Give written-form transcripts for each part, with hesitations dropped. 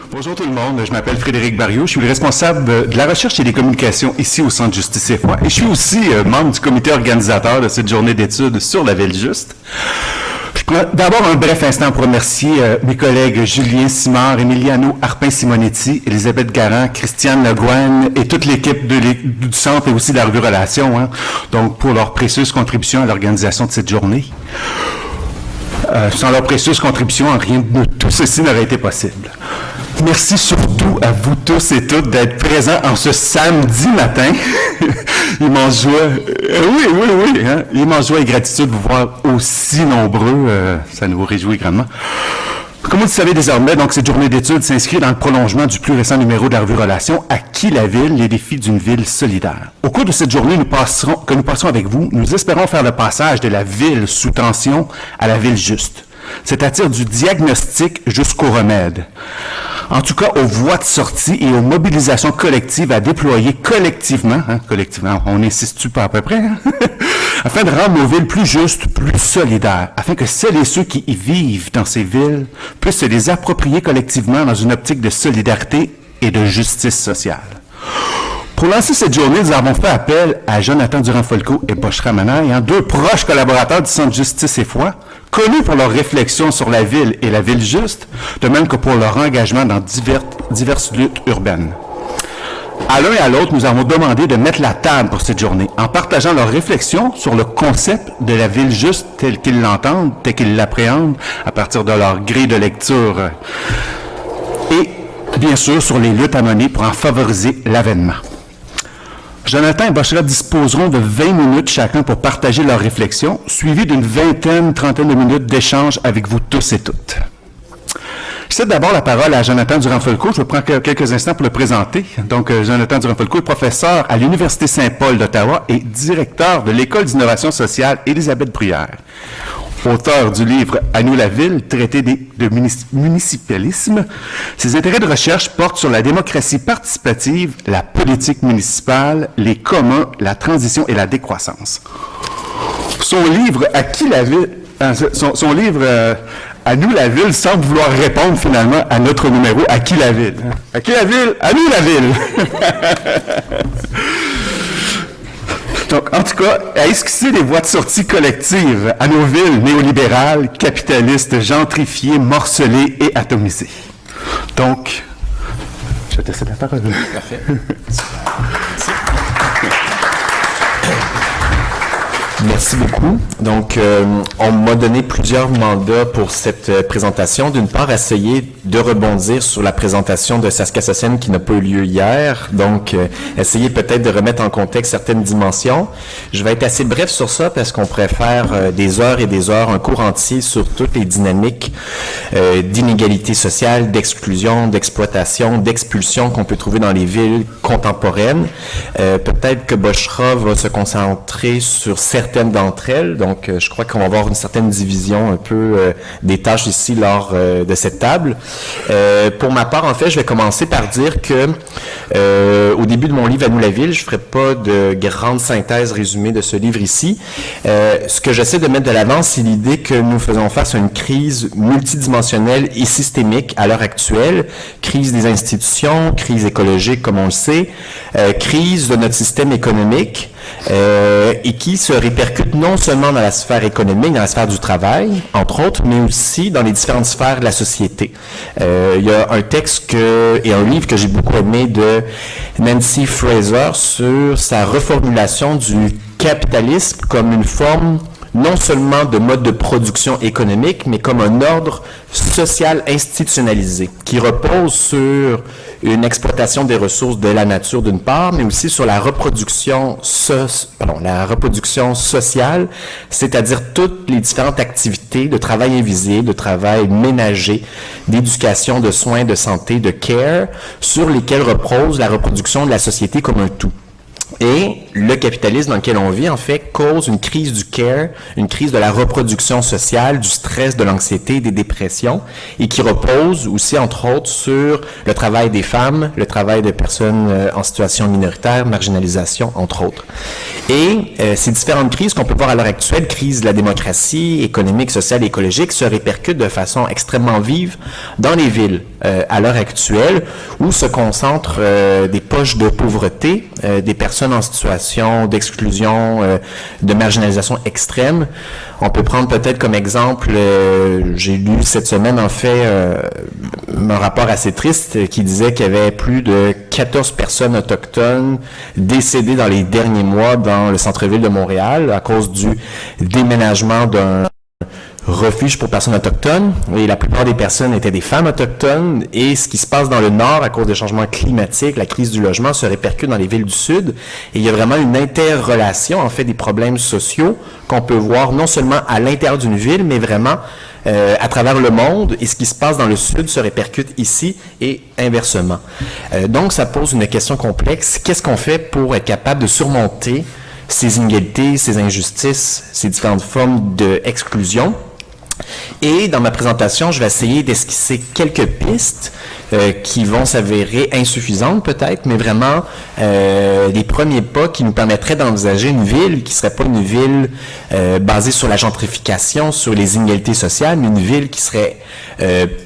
Bonjour tout le monde, je m'appelle Frédéric Barriot, je suis le responsable de la recherche et des communications ici au Centre Justice et Foi et je suis aussi membre du comité organisateur de cette journée d'études sur la ville juste. Je prends d'abord un bref instant pour remercier mes collègues Julien Simard, Emiliano Arpin-Simonetti, Elisabeth Garand, Christiane Legoine et toute l'équipe du Centre et aussi de la revue Relations, donc pour leur précieuse contribution à l'organisation de cette journée. Sans leur précieuse contribution, rien de tout ceci n'aurait été possible. Merci surtout à vous tous et toutes d'être présents en ce samedi matin. Immense joie. Oui. Immense joie et gratitude de vous voir aussi nombreux. Ça nous réjouit grandement. Comme vous le savez désormais, donc cette journée d'études s'inscrit dans le prolongement du plus récent numéro de la revue Relations, À qui la ville, les défis d'une ville solidaire. Au cours de cette journée que nous passerons avec vous, nous espérons faire le passage de la ville sous tension à la ville juste, c'est-à-dire du diagnostic jusqu'au remède. En tout cas, aux voies de sortie et aux mobilisations collectives à déployer collectivement, on n'insiste pas à peu près, afin de rendre nos villes plus justes, plus solidaires, afin que celles et ceux qui y vivent dans ces villes puissent se les approprier collectivement dans une optique de solidarité et de justice sociale. Pour lancer cette journée, nous avons fait appel à Jonathan Durand-Folco et Boshra Manaï, deux proches collaborateurs du Centre Justice et Foi, connus pour leurs réflexions sur la ville et la ville juste, de même que pour leur engagement dans diverses luttes urbaines. À l'un et à l'autre, nous avons demandé de mettre la table pour cette journée, en partageant leurs réflexions sur le concept de la ville juste tel qu'ils l'entendent, tel qu'ils l'appréhendent, à partir de leur grille de lecture, et bien sûr sur les luttes à mener pour en favoriser l'avènement. Jonathan et Boshra disposeront de 20 minutes chacun pour partager leurs réflexions, suivies d'une trentaine de minutes d'échange avec vous tous et toutes. Je cède d'abord la parole à Jonathan Durand-Folco. Je vais prendre quelques instants pour le présenter. Donc, Jonathan Durand-Folco est professeur à l'Université Saint-Paul d'Ottawa et directeur de l'École d'innovation sociale Élisabeth Bruyère. Auteur du livre « À nous la ville, traité de municipalisme », ses intérêts de recherche portent sur la démocratie participative, la politique municipale, les communs, la transition et la décroissance. Son livre « À qui la ville » son livre À nous la ville semble vouloir répondre finalement à notre numéro « À qui la ville ». À qui la ville? À nous la ville! Donc, en tout cas, à esquisser des voies de sortie collectives à nos villes néolibérales, capitalistes, gentrifiées, morcelées et atomisées. Donc, je te cède la parole. Parfait. Merci beaucoup. Donc, on m'a donné plusieurs mandats pour cette présentation. D'une part, essayer de rebondir sur la présentation de Saskassasen qui n'a pas eu lieu hier. Donc, essayer peut-être de remettre en contexte certaines dimensions. Je vais être assez bref sur ça parce qu'on préfère des heures et des heures, un cours entier sur toutes les dynamiques d'inégalité sociale, d'exclusion, d'exploitation, d'expulsion qu'on peut trouver dans les villes contemporaines. Peut-être que Boshra va se concentrer sur certaines d'entre elles. Donc, je crois qu'on va avoir une certaine division un peu des tâches ici lors de cette table. Pour ma part, en fait, je vais commencer par dire que au début de mon livre « À nous la ville », je ne ferai pas de grande synthèse résumée de ce livre ici. Ce que j'essaie de mettre de l'avant, c'est l'idée que nous faisons face à une crise multidimensionnelle et systémique à l'heure actuelle. Crise des institutions, crise écologique, comme on le sait, crise de notre système économique, et qui se répercute non seulement dans la sphère économique, dans la sphère du travail, entre autres, mais aussi dans les différentes sphères de la société. Il y a un texte et un livre que j'ai beaucoup aimé de Nancy Fraser sur sa reformulation du capitalisme comme une forme non seulement de mode de production économique, mais comme un ordre social institutionnalisé qui repose sur une exploitation des ressources de la nature d'une part, mais aussi sur la reproduction sociale, c'est-à-dire toutes les différentes activités de travail invisible, de travail ménager, d'éducation, de soins, de santé, de care, sur lesquelles repose la reproduction de la société comme un tout. Et le capitalisme dans lequel on vit, en fait, cause une crise du care, une crise de la reproduction sociale, du stress, de l'anxiété, des dépressions, et qui repose aussi, entre autres, sur le travail des femmes, le travail de personnes en situation minoritaire, marginalisation, entre autres. Et ces différentes crises qu'on peut voir à l'heure actuelle, crise de la démocratie, économique, sociale et écologique, se répercutent de façon extrêmement vive dans les villes à l'heure actuelle, où se concentrent des poches de pauvreté, des personnes en situation d'exclusion, de marginalisation extrême. On peut prendre peut-être comme exemple, j'ai lu cette semaine en fait un rapport assez triste qui disait qu'il y avait plus de 14 personnes autochtones décédées dans les derniers mois dans le centre-ville de Montréal à cause du déménagement d'un refuge pour personnes autochtones, et la plupart des personnes étaient des femmes autochtones, et ce qui se passe dans le nord à cause des changements climatiques, la crise du logement se répercute dans les villes du sud, et il y a vraiment une interrelation, en fait, des problèmes sociaux qu'on peut voir non seulement à l'intérieur d'une ville, mais vraiment à travers le monde, et ce qui se passe dans le sud se répercute ici et inversement. Donc, ça pose une question complexe. Qu'est-ce qu'on fait pour être capable de surmonter ces inégalités, ces injustices, ces différentes formes d'exclusion? Et dans ma présentation, je vais essayer d'esquisser quelques pistes qui vont s'avérer insuffisantes peut-être, mais vraiment les premiers pas qui nous permettraient d'envisager une ville qui ne serait pas une ville basée sur la gentrification, sur les inégalités sociales, mais une ville qui serait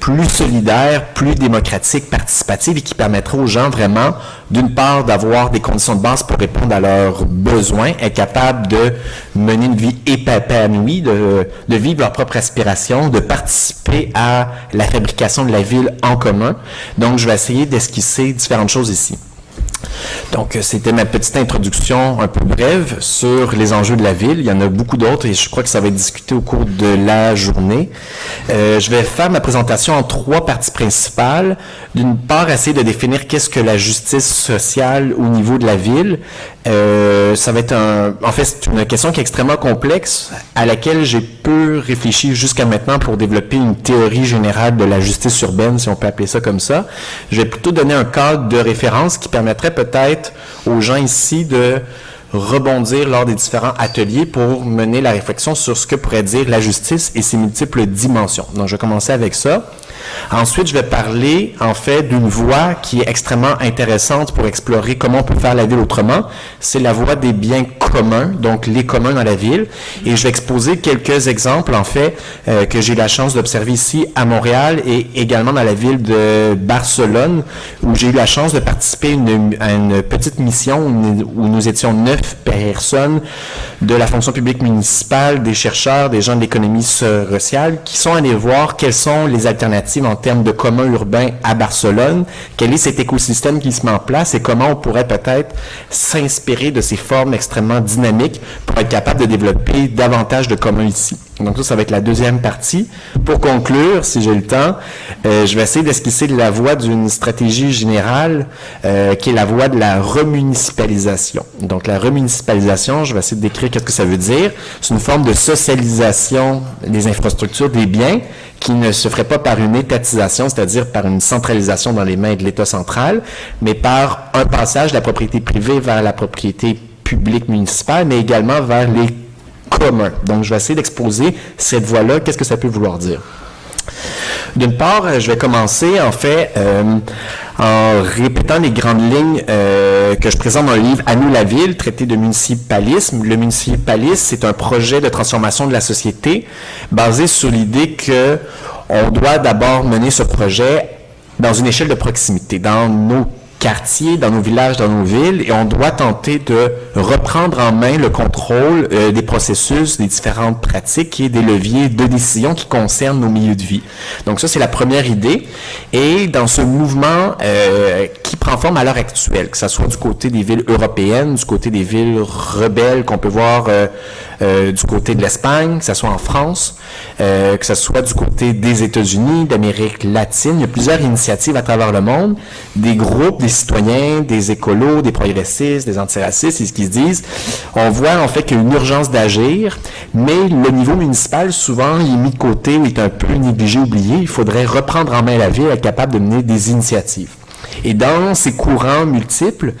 plus solidaire, plus démocratique, participative, et qui permettrait aux gens vraiment, d'une part, d'avoir des conditions de base pour répondre à leurs besoins, être capable de mener une vie épanouie, de vivre leur propre aspiration, de participer à la fabrication de la ville en commun. Donc, je vais essayer d'esquisser différentes choses ici. Donc, c'était ma petite introduction un peu brève sur les enjeux de la ville. Il y en a beaucoup d'autres et je crois que ça va être discuté au cours de la journée. Je vais faire ma présentation en 3 parties principales. D'une part, essayer de définir qu'est-ce que la justice sociale au niveau de la ville. Ça va être en fait, c'est une question qui est extrêmement complexe, à laquelle j'ai peu réfléchi jusqu'à maintenant pour développer une théorie générale de la justice urbaine, si on peut appeler ça comme ça. Je vais plutôt donner un cadre de référence qui permettrait peut-être aux gens ici de rebondir lors des différents ateliers pour mener la réflexion sur ce que pourrait dire la justice et ses multiples dimensions. Donc, je vais commencer avec ça. Ensuite, je vais parler, en fait, d'une voie qui est extrêmement intéressante pour explorer comment on peut faire la ville autrement. C'est la voie des biens communs, donc les communs dans la ville. Et je vais exposer quelques exemples, en fait, que j'ai eu la chance d'observer ici à Montréal et également dans la ville de Barcelone, où j'ai eu la chance de participer à une petite mission où nous étions 9 personnes de la fonction publique municipale, des chercheurs, des gens de l'économie sociale, qui sont allés voir quelles sont les alternatives en termes de communs urbains à Barcelone, quel est cet écosystème qui se met en place et comment on pourrait peut-être s'inspirer de ces formes extrêmement dynamiques pour être capable de développer davantage de communs ici. Donc ça va être la deuxième partie. Pour conclure, si j'ai le temps, je vais essayer d'esquisser la voie d'une stratégie générale qui est la voie de la remunicipalisation. Donc la remunicipalisation, je vais essayer de décrire qu'est-ce que ça veut dire. C'est une forme de socialisation des infrastructures, des biens, qui ne se ferait pas par une étatisation, c'est-à-dire par une centralisation dans les mains de l'État central, mais par un passage de la propriété privée vers la propriété publique municipale, mais également vers les communs. Donc, je vais essayer d'exposer cette voie-là. Qu'est-ce que ça peut vouloir dire? D'une part, je vais commencer, en fait, en répétant les grandes lignes que je présente dans le livre « À nous la ville », traité de municipalisme. Le municipalisme, c'est un projet de transformation de la société basé sur l'idée que on doit d'abord mener ce projet dans une échelle de proximité, dans nos quartiers, dans nos villages, dans nos villes, et on doit tenter de reprendre en main le contrôle des processus, des différentes pratiques et des leviers de décision qui concernent nos milieux de vie. Donc ça, c'est la première idée. Et dans ce mouvement qui prend forme à l'heure actuelle, que ce soit du côté des villes européennes, du côté des villes rebelles qu'on peut voir du côté de l'Espagne, que ce soit en France, que ce soit du côté des États-Unis, d'Amérique latine, il y a plusieurs initiatives à travers le monde, des groupes, des citoyens, des écolos, des progressistes, des antiracistes, et ce qu'ils se disent. On voit en fait qu'il y a une urgence d'agir, mais le niveau municipal, souvent, il est mis de côté ou est un peu négligé, oublié. Il faudrait reprendre en main la ville, être capable de mener des initiatives. Et dans ces courants multiples,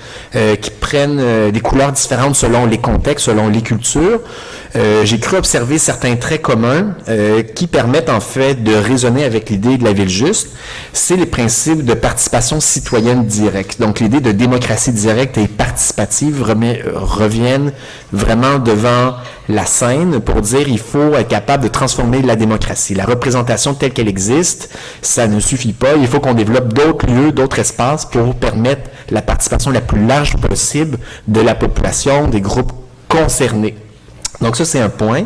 qui prennent des couleurs différentes selon les contextes, selon les cultures, j'ai cru observer certains traits communs qui permettent en fait de raisonner avec l'idée de la ville juste. C'est les principes de participation citoyenne directe. Donc l'idée de démocratie directe et participative reviennent vraiment devant la scène pour dire il faut être capable de transformer la démocratie. La représentation telle qu'elle existe, ça ne suffit pas. Il faut qu'on développe d'autres lieux, d'autres espaces pour permettre la participation la plus large possible de la population, des groupes concernés. Donc ça, c'est un point.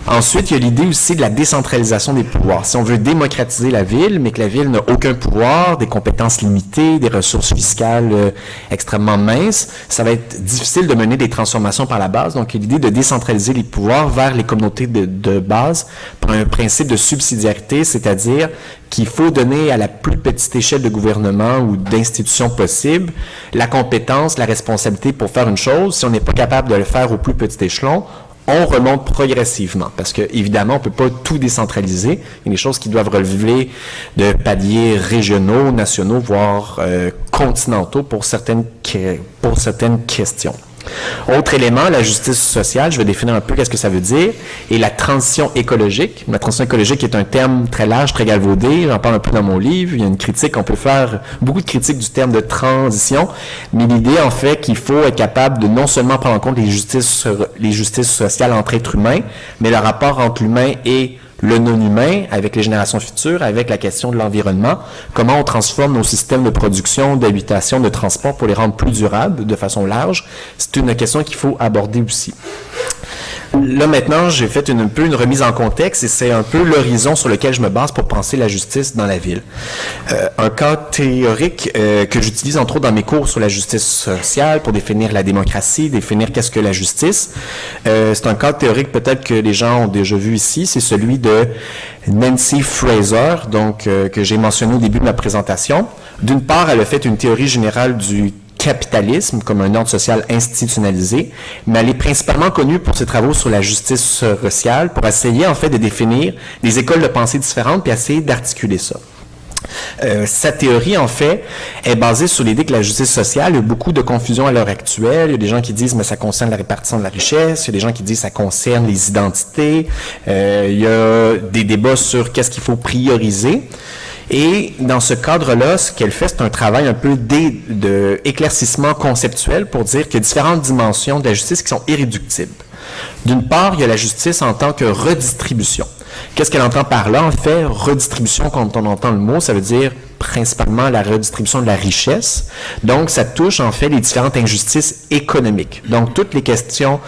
Ensuite, il y a l'idée aussi de la décentralisation des pouvoirs. Si on veut démocratiser la ville, mais que la ville n'a aucun pouvoir, des compétences limitées, des ressources fiscales extrêmement minces, ça va être difficile de mener des transformations par la base. Donc, il y a l'idée de décentraliser les pouvoirs vers les communautés de base par un principe de subsidiarité, c'est-à-dire qu'il faut donner à la plus petite échelle de gouvernement ou d'institution possible la compétence, la responsabilité pour faire une chose. Si on n'est pas capable de le faire au plus petit échelon, on remonte progressivement, parce que évidemment, on peut pas tout décentraliser. Il y a des choses qui doivent relever de paliers régionaux, nationaux, voire continentaux pour certaines questions. Autre élément, la justice sociale, je vais définir un peu qu'est-ce que ça veut dire, et la transition écologique. La transition écologique est un terme très large, très galvaudé, j'en parle un peu dans mon livre, il y a une critique, on peut faire beaucoup de critiques du terme de transition, mais l'idée en fait qu'il faut être capable de non seulement prendre en compte les justices sociales entre êtres humains, mais le rapport entre l'humain et le non-humain, avec les générations futures, avec la question de l'environnement, comment on transforme nos systèmes de production, d'habitation, de transport pour les rendre plus durables de façon large, c'est une question qu'il faut aborder aussi. Là, maintenant, j'ai fait un peu une remise en contexte et c'est un peu l'horizon sur lequel je me base pour penser la justice dans la ville. Un cadre théorique que j'utilise entre autres dans mes cours sur la justice sociale pour définir la démocratie, définir qu'est-ce que la justice. C'est un cadre théorique peut-être que les gens ont déjà vu ici, c'est celui de Nancy Fraser, donc que j'ai mentionné au début de ma présentation. D'une part, elle a fait une théorie générale du capitalisme comme un ordre social institutionnalisé, mais elle est principalement connue pour ses travaux sur la justice sociale, pour essayer en fait de définir des écoles de pensée différentes puis essayer d'articuler ça. Sa théorie, en fait, est basée sur l'idée que la justice sociale, il y a beaucoup de confusion à l'heure actuelle. Il y a des gens qui disent, mais ça concerne la répartition de la richesse. Il y a des gens qui disent, ça concerne les identités. Il y a des débats sur qu'est-ce qu'il faut prioriser. Et dans ce cadre-là, ce qu'elle fait, c'est un travail un peu d'éclaircissement conceptuel pour dire qu'il y a différentes dimensions de la justice qui sont irréductibles. D'une part, il y a la justice en tant que redistribution. Qu'est-ce qu'elle entend par là? En fait, redistribution, quand on entend le mot, ça veut dire principalement la redistribution de la richesse. Donc, ça touche en fait les différentes injustices économiques. Donc, toutes les questions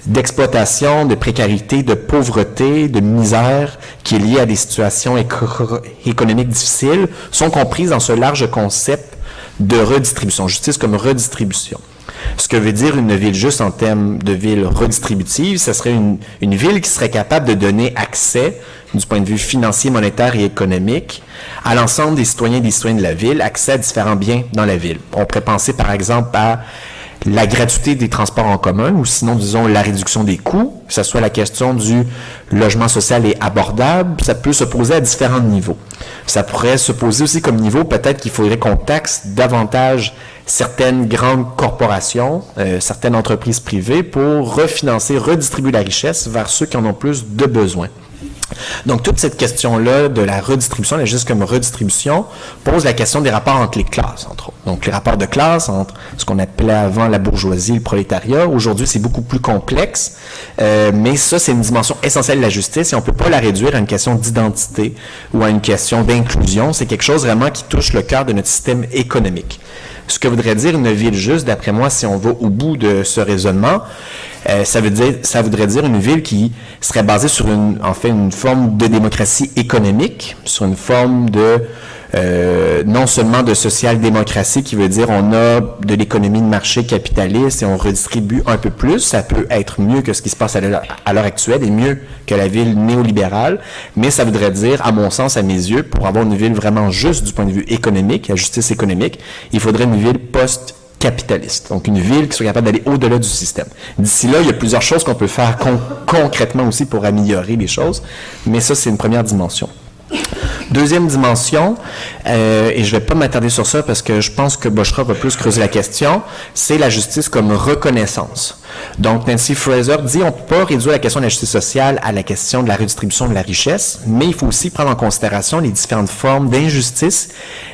d'exploitation, de précarité, de pauvreté, de misère qui est liée à des situations économiques difficiles sont comprises dans ce large concept de redistribution, justice comme redistribution. Ce que veut dire une ville juste en termes de ville redistributive, ce serait une ville qui serait capable de donner accès, du point de vue financier, monétaire et économique, à l'ensemble des citoyens et des citoyennes de la ville, accès à différents biens dans la ville. On pourrait penser par exemple à la gratuité des transports en commun, ou sinon, disons, la réduction des coûts, que ce soit la question du logement social et abordable, ça peut se poser à différents niveaux. Ça pourrait se poser aussi comme niveau, peut-être qu'il faudrait qu'on taxe davantage certaines grandes corporations, certaines entreprises privées pour refinancer, redistribuer la richesse vers ceux qui en ont plus de besoin. Donc, toute cette question-là de la redistribution, la justice comme redistribution, pose la question des rapports entre les classes, entre autres. Donc, les rapports de classe entre ce qu'on appelait avant la bourgeoisie et le prolétariat. Aujourd'hui, c'est beaucoup plus complexe, mais ça, c'est une dimension essentielle de la justice et on ne peut pas la réduire à une question d'identité ou à une question d'inclusion. C'est quelque chose vraiment qui touche le cœur de notre système économique. Ce que voudrait dire une ville juste, d'après moi, si on va au bout de ce raisonnement, ça voudrait dire une ville qui serait basée sur une forme de démocratie économique, sur une forme de non seulement de social-démocratie qui veut dire on a de l'économie de marché capitaliste et on redistribue un peu plus. Ça peut être mieux que ce qui se passe à l'heure actuelle et mieux que la ville néolibérale, mais ça voudrait dire, à mon sens, à mes yeux, pour avoir une ville vraiment juste du point de vue économique, la justice économique, il faudrait une ville post-capitaliste. Donc, une ville qui soit capable d'aller au-delà du système. D'ici là, il y a plusieurs choses qu'on peut faire concrètement aussi pour améliorer les choses, mais ça, c'est une première dimension. Deuxième dimension, et je vais pas m'attarder sur ça parce que je pense que Boschra va plus creuser la question, c'est la justice comme reconnaissance. Donc, Nancy Fraser dit on ne peut pas réduire la question de la justice sociale à la question de la redistribution de la richesse, mais il faut aussi prendre en considération les différentes formes d'injustice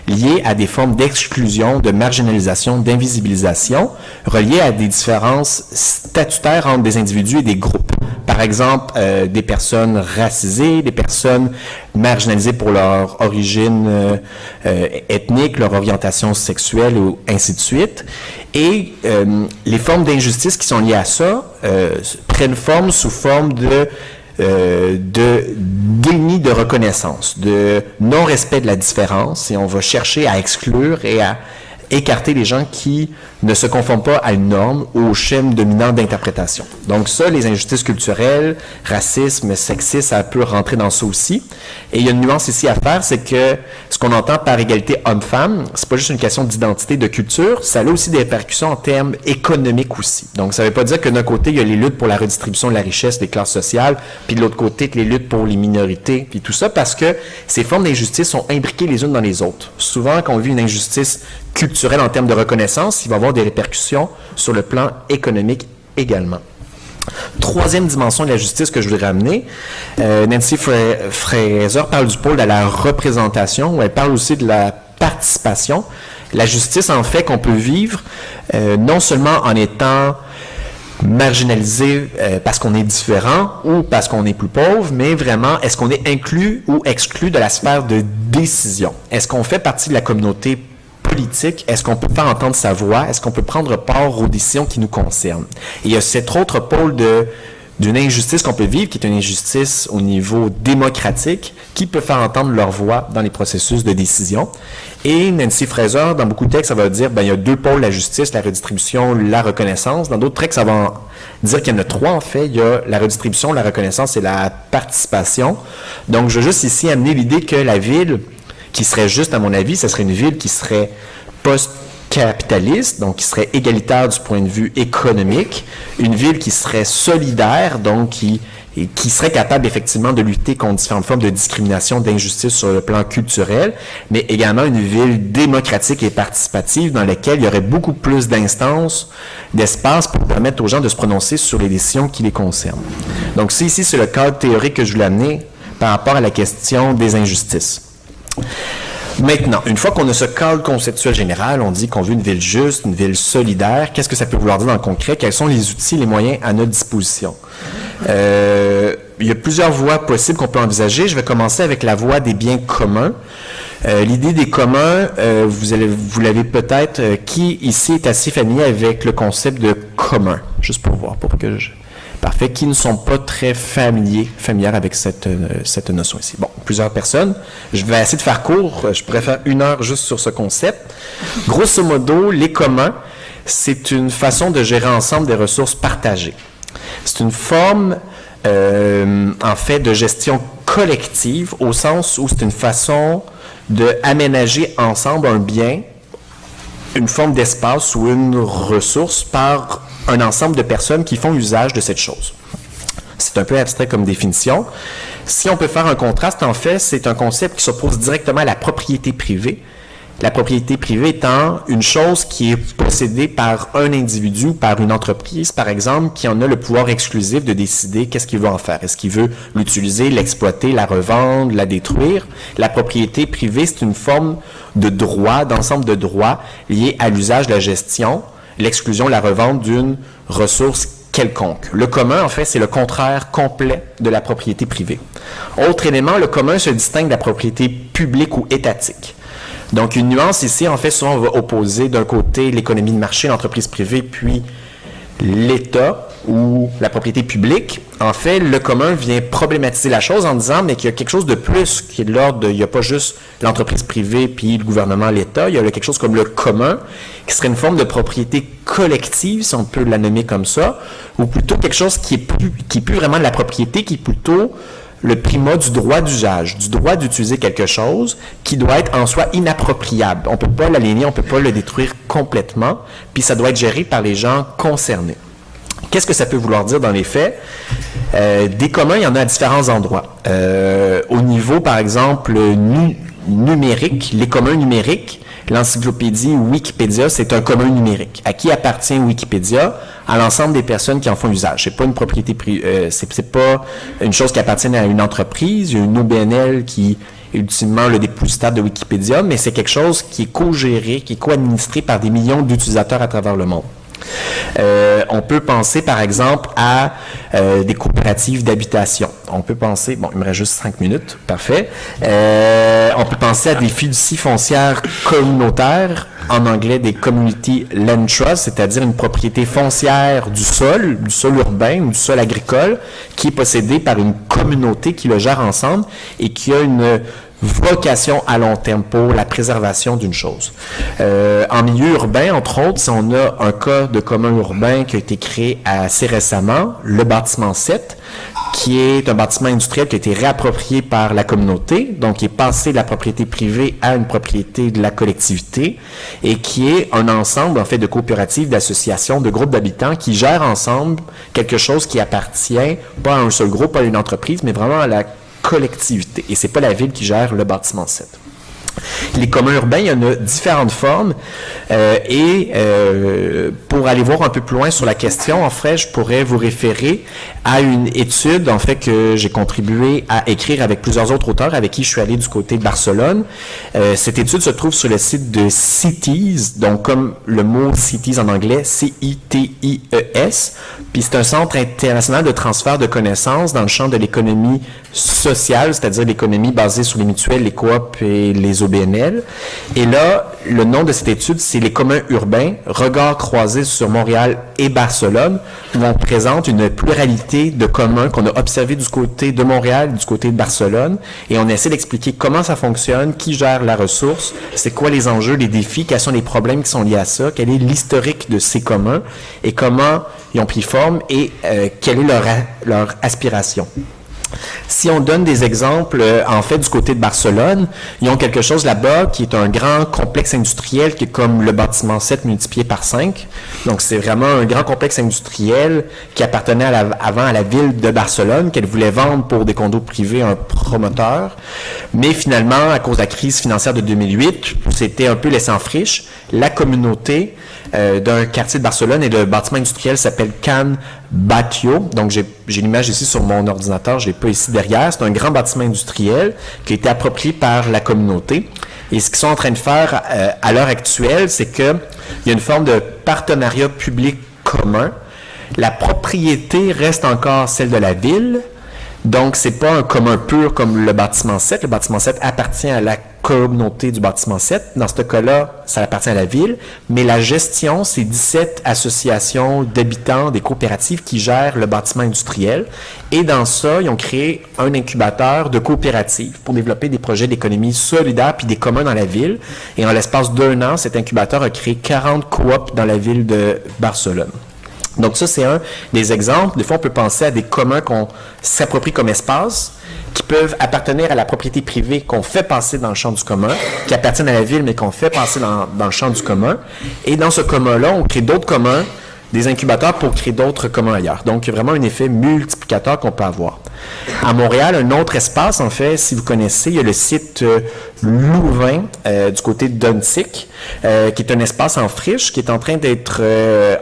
liées à des formes d'exclusion, de marginalisation, d'invisibilisation, reliées à des différences statutaires entre des individus et des groupes. Par exemple, des personnes racisées, des personnes marginalisées pour leur origine ethnique, leur orientation sexuelle, ou ainsi de suite. Et les formes d'injustice qui sont liées à ça prennent forme sous forme de déni de reconnaissance, de non-respect de la différence, et on va chercher à exclure et à écarter les gens qui ne se conforment pas à une norme ou au schéma dominant d'interprétation. Donc ça, les injustices culturelles, racisme, sexisme, ça peut rentrer dans ça aussi. Et il y a une nuance ici à faire, c'est que ce qu'on entend par égalité homme-femme, c'est pas juste une question d'identité, de culture, ça a aussi des répercussions en termes économiques aussi. Donc ça veut pas dire que d'un côté, il y a les luttes pour la redistribution de la richesse des classes sociales, puis de l'autre côté, les luttes pour les minorités, puis tout ça, parce que ces formes d'injustice sont imbriquées les unes dans les autres. Souvent, quand on vit une injustice culturelle en termes de reconnaissance, il va y avoir des répercussions sur le plan économique également. Troisième dimension de la justice que je voudrais ramener, Nancy Fraser parle du pôle de la représentation, où elle parle aussi de la participation. La justice, en fait, qu'on peut vivre non seulement en étant marginalisé parce qu'on est différent ou parce qu'on est plus pauvre, mais vraiment, est-ce qu'on est inclus ou exclu de la sphère de décision? Est-ce qu'on fait partie de la communauté politique? Est-ce qu'on peut faire entendre sa voix? Est-ce qu'on peut prendre part aux décisions qui nous concernent? Et il y a cet autre pôle d'une injustice qu'on peut vivre, qui est une injustice au niveau démocratique, qui peut faire entendre leur voix dans les processus de décision. Et Nancy Fraser, dans beaucoup de textes, ça va dire, il y a deux pôles, la justice, la redistribution, la reconnaissance. Dans d'autres textes, ça va dire qu'il y en a trois, en fait. Il y a la redistribution, la reconnaissance et la participation. Donc, je veux juste ici amener l'idée que la ville, qui serait juste, à mon avis, ce serait une ville qui serait post-capitaliste, donc qui serait égalitaire du point de vue économique, une ville qui serait solidaire, donc qui serait capable effectivement de lutter contre différentes formes de discrimination, d'injustice sur le plan culturel, mais également une ville démocratique et participative dans laquelle il y aurait beaucoup plus d'instances, d'espace pour permettre aux gens de se prononcer sur les décisions qui les concernent. Donc ici, c'est le cadre théorique que je voulais amener par rapport à la question des injustices. Maintenant, une fois qu'on a ce cadre conceptuel général, on dit qu'on veut une ville juste, une ville solidaire. Qu'est-ce que ça peut vouloir dire dans le concret? Quels sont les outils, les moyens à notre disposition? Il y a plusieurs voies possibles qu'on peut envisager. Je vais commencer avec la voie des biens communs. L'idée des communs, vous l'avez peut-être, qui ici est assez familier avec le concept de commun? Juste pour voir, pour que je... Parfait, qui ne sont pas très familières avec cette notion ici. Bon, plusieurs personnes. Je vais essayer de faire court. Je pourrais faire 1 heure juste sur ce concept. Grosso modo, les communs, c'est une façon de gérer ensemble des ressources partagées. C'est une forme, en fait, de gestion collective, au sens où c'est une façon d'aménager ensemble un bien, une forme d'espace ou une ressource par un ensemble de personnes qui font usage de cette chose. C'est un peu abstrait comme définition. Si on peut faire un contraste, en fait, c'est un concept qui s'oppose directement à la propriété privée. La propriété privée étant une chose qui est possédée par un individu ou par une entreprise, par exemple, qui en a le pouvoir exclusif de décider qu'est-ce qu'il veut en faire. Est-ce qu'il veut l'utiliser, l'exploiter, la revendre, la détruire? La propriété privée, c'est une forme de droit, d'ensemble de droits liés à l'usage, la gestion, l'exclusion, la revente d'une ressource quelconque. Le commun, en fait, c'est le contraire complet de la propriété privée. Autre élément, le commun se distingue de la propriété publique ou étatique. Donc, une nuance ici, en fait, souvent, on va opposer d'un côté l'économie de marché, l'entreprise privée, puis l'État ou la propriété publique. En fait, le commun vient problématiser la chose en disant, mais qu'il y a quelque chose de plus qui est de l'ordre de, il n'y a pas juste l'entreprise privée puis le gouvernement, l'État, il y a quelque chose comme le commun, qui serait une forme de propriété collective, si on peut la nommer comme ça, ou plutôt quelque chose qui est plus vraiment de la propriété, qui est plutôt le primat du droit d'usage, du droit d'utiliser quelque chose qui doit être en soi inappropriable. On ne peut pas l'aliéner, on ne peut pas le détruire complètement, puis ça doit être géré par les gens concernés. Qu'est-ce que ça peut vouloir dire dans les faits? Des communs, il y en a à différents endroits. Au niveau, par exemple, numérique, les communs numériques, l'encyclopédie Wikipédia, c'est un commun numérique. À qui appartient Wikipédia? À l'ensemble des personnes qui en font usage. C'est pas une propriété c'est pas une chose qui appartient à une entreprise, il y a une OBNL qui est ultimement le dépositaire de Wikipédia, mais c'est quelque chose qui est co-géré, qui est co-administré par des millions d'utilisateurs à travers le monde. On peut penser, par exemple, à des coopératives d'habitation. On peut penser, bon, il me reste juste 5 minutes, parfait. On peut penser à des fiducies foncières communautaires, en anglais des Community Land Trust, c'est-à-dire une propriété foncière du sol urbain ou du sol agricole, qui est possédée par une communauté qui le gère ensemble et qui a une vocation à long terme pour la préservation d'une chose. En milieu urbain, entre autres, si on a un cas de commun urbain qui a été créé assez récemment, le bâtiment 7, qui est un bâtiment industriel qui a été réapproprié par la communauté, donc qui est passé de la propriété privée à une propriété de la collectivité, et qui est un ensemble, en fait, de coopératives, d'associations, de groupes d'habitants qui gèrent ensemble quelque chose qui appartient pas à un seul groupe, pas à une entreprise, mais vraiment à la collectivité. Et c'est pas la ville qui gère le bâtiment 7. Les communs urbains, il y en a différentes formes pour aller voir un peu plus loin sur la question, en fait, je pourrais vous référer à une étude, en fait, que j'ai contribué à écrire avec plusieurs autres auteurs avec qui je suis allé du côté de Barcelone. Cette étude se trouve sur le site de CITES, donc comme le mot CITES en anglais, C-I-T-I-E-S, puis c'est un centre international de transfert de connaissances dans le champ de l'économie sociale, c'est-à-dire l'économie basée sur les mutuelles, les coops et les OBNL. Et là, le nom de cette étude, c'est les communs urbains, regards croisés sur Montréal et Barcelone, où on présente une pluralité de communs qu'on a observés du côté de Montréal, du côté de Barcelone, et on essaie d'expliquer comment ça fonctionne, qui gère la ressource, c'est quoi les enjeux, les défis, quels sont les problèmes qui sont liés à ça, quel est l'historique de ces communs, et comment ils ont pris forme, et quelle est leur aspiration. Si on donne des exemples, en fait, du côté de Barcelone, ils ont quelque chose là-bas qui est un grand complexe industriel qui est comme le bâtiment 7 multiplié par 5. Donc, c'est vraiment un grand complexe industriel qui appartenait avant à la ville de Barcelone, qu'elle voulait vendre pour des condos privés à un promoteur. Mais finalement, à cause de la crise financière de 2008, c'était un peu laissé en friche. La communauté d'un quartier de Barcelone et le bâtiment industriel s'appelle Can Batlló. Donc, j'ai l'image ici sur mon ordinateur, je l'ai pas ici derrière. C'est un grand bâtiment industriel qui a été approprié par la communauté. Et ce qu'ils sont en train de faire à l'heure actuelle, c'est qu'il y a une forme de partenariat public commun. La propriété reste encore celle de la ville. Donc, c'est pas un commun pur comme le bâtiment 7. Le bâtiment 7 appartient à la communauté du bâtiment 7. Dans ce cas-là, ça appartient à la ville. Mais la gestion, c'est 17 associations d'habitants, des coopératives qui gèrent le bâtiment industriel. Et dans ça, ils ont créé un incubateur de coopératives pour développer des projets d'économie solidaire puis des communs dans la ville. Et en l'espace d'1 an, cet incubateur a créé 40 coops dans la ville de Barcelone. Donc ça, c'est un des exemples. Des fois, on peut penser à des communs qu'on s'approprie comme espace, qui peuvent appartenir à la propriété privée qu'on fait passer dans le champ du commun, qui appartiennent à la ville, mais qu'on fait passer dans le champ du commun. Et dans ce commun-là, on crée d'autres communs, des incubateurs pour créer d'autres communs ailleurs. Donc, il y a vraiment un effet multiplicateur qu'on peut avoir. À Montréal, un autre espace, en fait, si vous connaissez, il y a le site Louvain, du côté de Dunsick, qui est un espace en friche, qui est en train d'être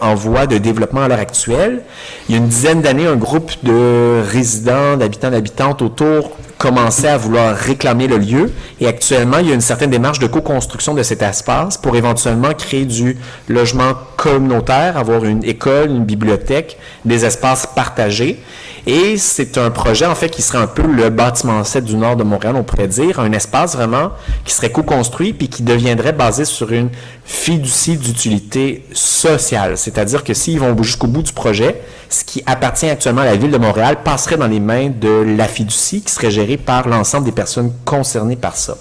en voie de développement à l'heure actuelle. Il y a une dizaine d'années, un groupe de résidents, d'habitants, d'habitantes autour commençait à vouloir réclamer le lieu. Et actuellement, il y a une certaine démarche de co-construction de cet espace pour éventuellement créer du logement communautaire, avoir une école, une bibliothèque, des espaces partagés. Et c'est un projet, en fait, qui serait un peu le bâtiment 7 du nord de Montréal, on pourrait dire, un espace vraiment qui serait co-construit puis qui deviendrait basé sur une fiducie d'utilité sociale. C'est-à-dire que s'ils vont jusqu'au bout du projet, ce qui appartient actuellement à la Ville de Montréal passerait dans les mains de la fiducie qui serait gérée par l'ensemble des personnes concernées par ça.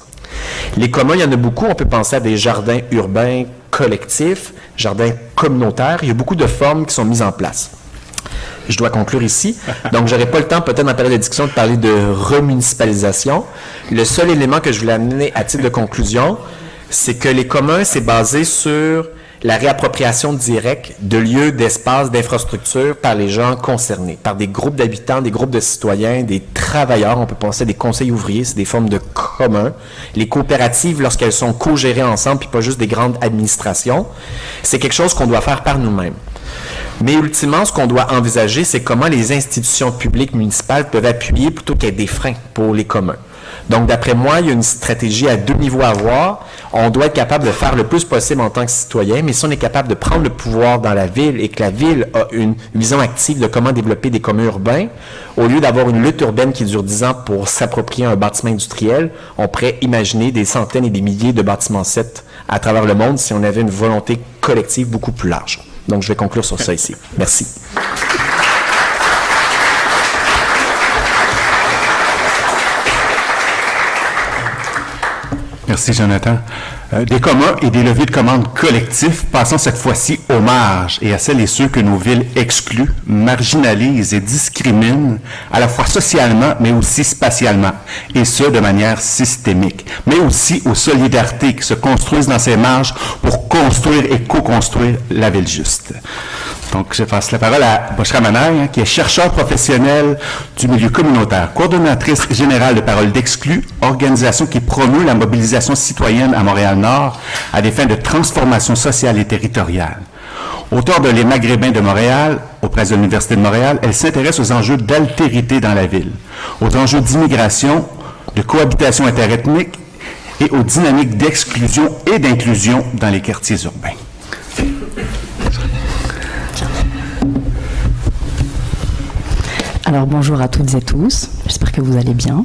Les communs, il y en a beaucoup. On peut penser à des jardins urbains collectifs, jardins communautaires. Il y a beaucoup de formes qui sont mises en place. Je dois conclure ici. Donc, je n'aurai pas le temps, peut-être dans la période de discussion, de parler de remunicipalisation. Le seul élément que je voulais amener à titre de conclusion, c'est que les communs, c'est basé sur la réappropriation directe de lieux, d'espaces, d'infrastructures par les gens concernés, par des groupes d'habitants, des groupes de citoyens, des travailleurs. On peut penser à des conseils ouvriers, c'est des formes de commun. Les coopératives, lorsqu'elles sont co-gérées ensemble, puis pas juste des grandes administrations, c'est quelque chose qu'on doit faire par nous-mêmes. Mais ultimement, ce qu'on doit envisager, c'est comment les institutions publiques municipales peuvent appuyer plutôt qu'être des freins pour les communs. Donc, d'après moi, il y a une stratégie à 2 niveaux à avoir. On doit être capable de faire le plus possible en tant que citoyen, mais si on est capable de prendre le pouvoir dans la ville et que la ville a une vision active de comment développer des communs urbains, au lieu d'avoir une lutte urbaine qui dure 10 ans pour s'approprier un bâtiment industriel, on pourrait imaginer des centaines et des milliers de bâtiments CET à travers le monde si on avait une volonté collective beaucoup plus large. Donc, je vais conclure sur ça ici. Merci. Merci, Jonathan. Des communs et des leviers de commande collectifs, passons cette fois-ci aux marges et à celles et ceux que nos villes excluent, marginalisent et discriminent, à la fois socialement, mais aussi spatialement, et ce, de manière systémique, mais aussi aux solidarités qui se construisent dans ces marges pour construire et co-construire la ville juste. Donc, je passe la parole à Bushra Manaï, qui est chercheur professionnel du milieu communautaire, coordonnatrice générale de Paroles d'Exclus, organisation qui promeut la mobilisation citoyenne à Montréal-Nord à des fins de transformation sociale et territoriale. Auteure de Les Maghrébins de Montréal, auprès de l'Université de Montréal, elle s'intéresse aux enjeux d'altérité dans la ville, aux enjeux d'immigration, de cohabitation interethnique et aux dynamiques d'exclusion et d'inclusion dans les quartiers urbains. Alors bonjour à toutes et tous, j'espère que vous allez bien.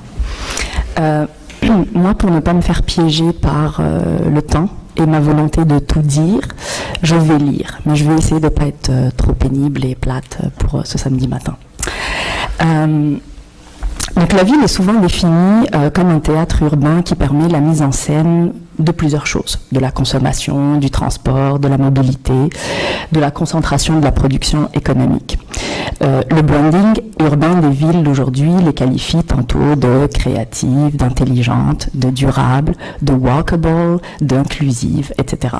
Moi, pour ne pas me faire piéger par le temps et ma volonté de tout dire, je vais lire, mais je vais essayer de ne pas être trop pénible et plate pour ce samedi matin. Donc la ville est souvent définie comme un théâtre urbain qui permet la mise en scène de plusieurs choses, de la consommation, du transport, de la mobilité, de la concentration de la production économique. Le branding urbain des villes d'aujourd'hui les qualifie tantôt de créatives, d'intelligentes, de durables, de walkable, d'inclusives, etc.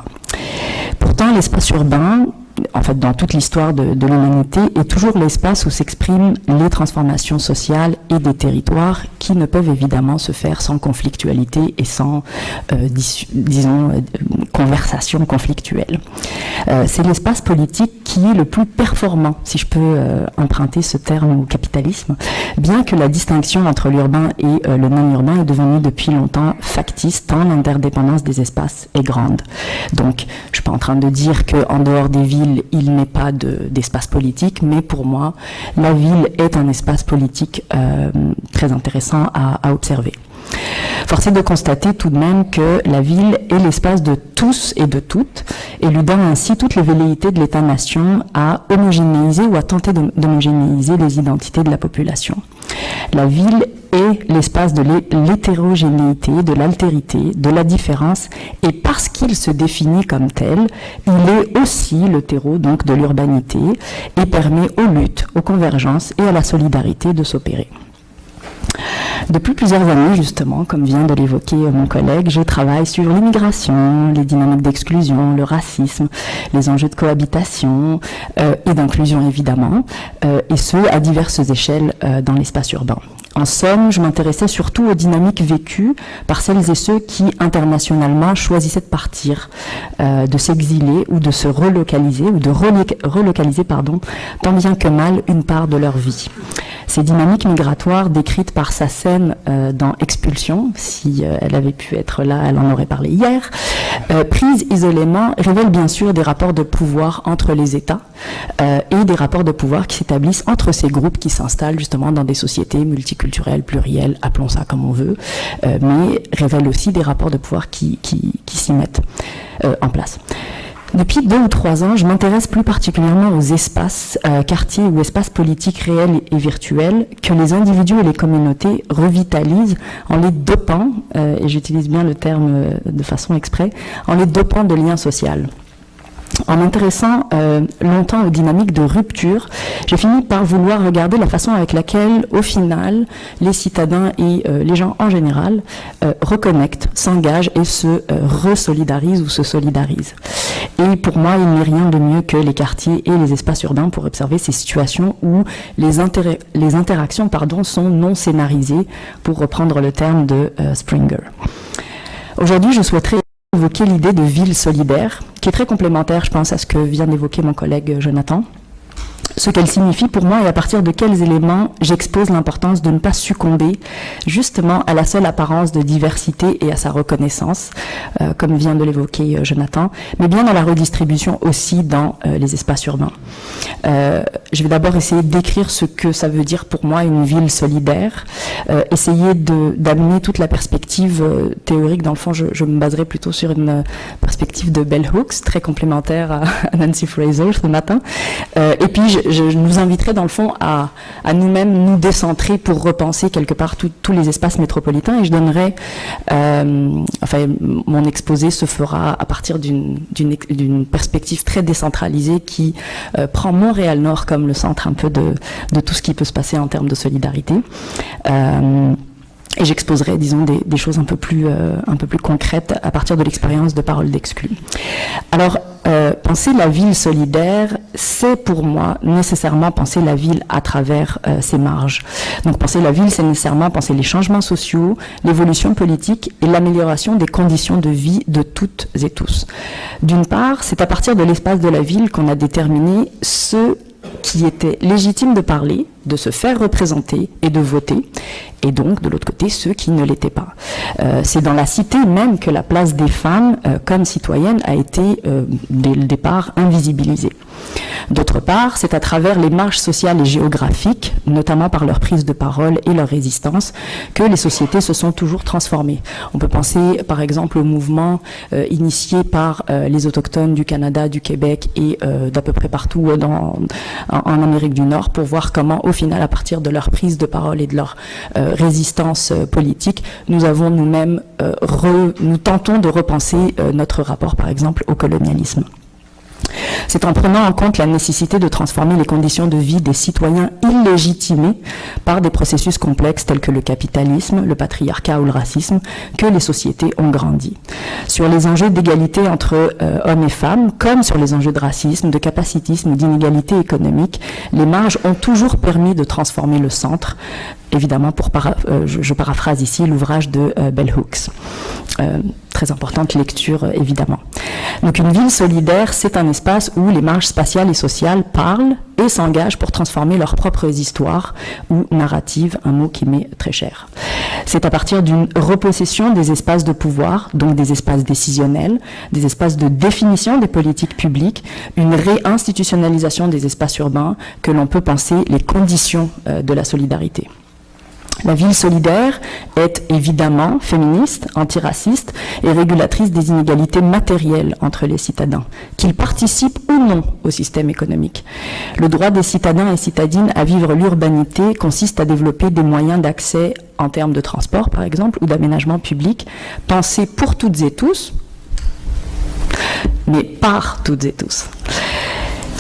Pourtant, l'espace urbain, en fait, dans toute l'histoire de l'humanité, est toujours l'espace où s'expriment les transformations sociales et des territoires qui ne peuvent évidemment se faire sans conflictualité et sans, conversation conflictuelle. C'est l'espace politique qui est le plus performant, si je peux emprunter ce terme au capitalisme, bien que la distinction entre l'urbain et le non-urbain est devenue depuis longtemps factice, tant l'interdépendance des espaces est grande. Donc, je ne suis pas en train de dire qu'en dehors des villes, il n'est pas d'espace politique, mais pour moi, la ville est un espace politique très intéressant à observer. Force est de constater tout de même que la ville est l'espace de tous et de toutes, éludant ainsi toutes les velléités de l'État-nation à homogénéiser ou à tenter d'homogénéiser les identités de la population. La ville est l'espace de l'hétérogénéité, de l'altérité, de la différence, et parce qu'il se définit comme tel, il est aussi le terreau donc de l'urbanité et permet aux luttes, aux convergences et à la solidarité de s'opérer. Depuis plusieurs années, justement, comme vient de l'évoquer mon collègue, je travaille sur l'immigration, les dynamiques d'exclusion, le racisme, les enjeux de cohabitation et d'inclusion, évidemment, et ce, à diverses échelles dans l'espace urbain. En somme, je m'intéressais surtout aux dynamiques vécues par celles et ceux qui, internationalement, choisissaient de partir, de s'exiler ou de se relocaliser, ou de relocaliser, tant bien que mal, une part de leur vie. Ces dynamiques migratoires décrites par Sassen dans Expulsion, si elle avait pu être là, elle en aurait parlé hier, prises isolément, révèlent bien sûr des rapports de pouvoir entre les États et des rapports de pouvoir qui s'établissent entre ces groupes qui s'installent justement dans des sociétés multiculturelles, plurielles, appelons ça comme on veut, mais révèlent aussi des rapports de pouvoir qui s'y mettent en place. Depuis 2 ou 3 ans, je m'intéresse plus particulièrement aux espaces, quartiers ou espaces politiques réels et virtuels que les individus et les communautés revitalisent en les dopant, et j'utilise bien le terme de façon exprès, en les dopant de liens sociaux. En m'intéressant longtemps aux dynamiques de rupture, j'ai fini par vouloir regarder la façon avec laquelle, au final, les citadins et les gens en général reconnectent, s'engagent et se resolidarisent ou se solidarisent. Et pour moi, il n'est rien de mieux que les quartiers et les espaces urbains pour observer ces situations où les interactions sont non scénarisées, pour reprendre le terme de Springer. Aujourd'hui, je souhaiterais évoquer l'idée de ville solidaire, qui est très complémentaire, je pense, à ce que vient d'évoquer mon collègue Jonathan. Ce qu'elle signifie pour moi et à partir de quels éléments j'expose l'importance de ne pas succomber justement à la seule apparence de diversité et à sa reconnaissance, comme vient de l'évoquer Jonathan, mais bien dans la redistribution aussi dans les espaces urbains. Je vais d'abord essayer d'écrire ce que ça veut dire pour moi une ville solidaire, essayer d'amener toute la perspective théorique. Dans le fond, je me baserai plutôt sur une perspective de Bell Hooks, très complémentaire à Nancy Fraser ce matin, et puis je nous inviterai dans le fond à nous-mêmes nous décentrer pour repenser quelque part tous les espaces métropolitains, et je donnerai, mon exposé se fera à partir d'une perspective très décentralisée qui prend Montréal-Nord comme le centre un peu de tout ce qui peut se passer en termes de solidarité. Et j'exposerai, disons, des choses un peu plus concrètes à partir de l'expérience de Paroles d'Exclus. Alors, penser la ville solidaire, c'est pour moi nécessairement penser la ville à travers ses marges. Donc, penser la ville, c'est nécessairement penser les changements sociaux, l'évolution politique et l'amélioration des conditions de vie de toutes et tous. D'une part, c'est à partir de l'espace de la ville qu'on a déterminé ce qui était légitime de parler, de se faire représenter et de voter, et donc de l'autre côté ceux qui ne l'étaient pas. C'est dans la cité même que la place des femmes comme citoyennes a été dès le départ invisibilisée. D'autre part, c'est à travers les marges sociales et géographiques, notamment par leur prise de parole et leur résistance, que les sociétés se sont toujours transformées. On peut penser par exemple au mouvement initié par les autochtones du Canada, du Québec et d'à peu près partout en Amérique du Nord, pour voir comment au final, à partir de leur prise de parole et de leur résistance politique, nous avons nous-mêmes, nous tentons de repenser notre rapport par exemple au colonialisme. C'est en prenant en compte la nécessité de transformer les conditions de vie des citoyens illégitimés par des processus complexes tels que le capitalisme, le patriarcat ou le racisme que les sociétés ont grandi. Sur les enjeux d'égalité entre hommes et femmes, comme sur les enjeux de racisme, de capacitisme, d'inégalité économique, les marges ont toujours permis de transformer le centre. Évidemment, je paraphrase ici l'ouvrage de Bell Hooks. Très importante lecture, évidemment. Donc une ville solidaire, c'est un espace où les marges spatiales et sociales parlent et s'engagent pour transformer leurs propres histoires ou narratives, un mot qui m'est très cher. C'est à partir d'une repossession des espaces de pouvoir, donc des espaces décisionnels, des espaces de définition des politiques publiques, une réinstitutionnalisation des espaces urbains, que l'on peut penser les conditions de la solidarité. La ville solidaire est évidemment féministe, antiraciste et régulatrice des inégalités matérielles entre les citadins, qu'ils participent ou non au système économique. Le droit des citadins et citadines à vivre l'urbanité consiste à développer des moyens d'accès en termes de transport, par exemple, ou d'aménagement public, pensés pour toutes et tous, mais par toutes et tous.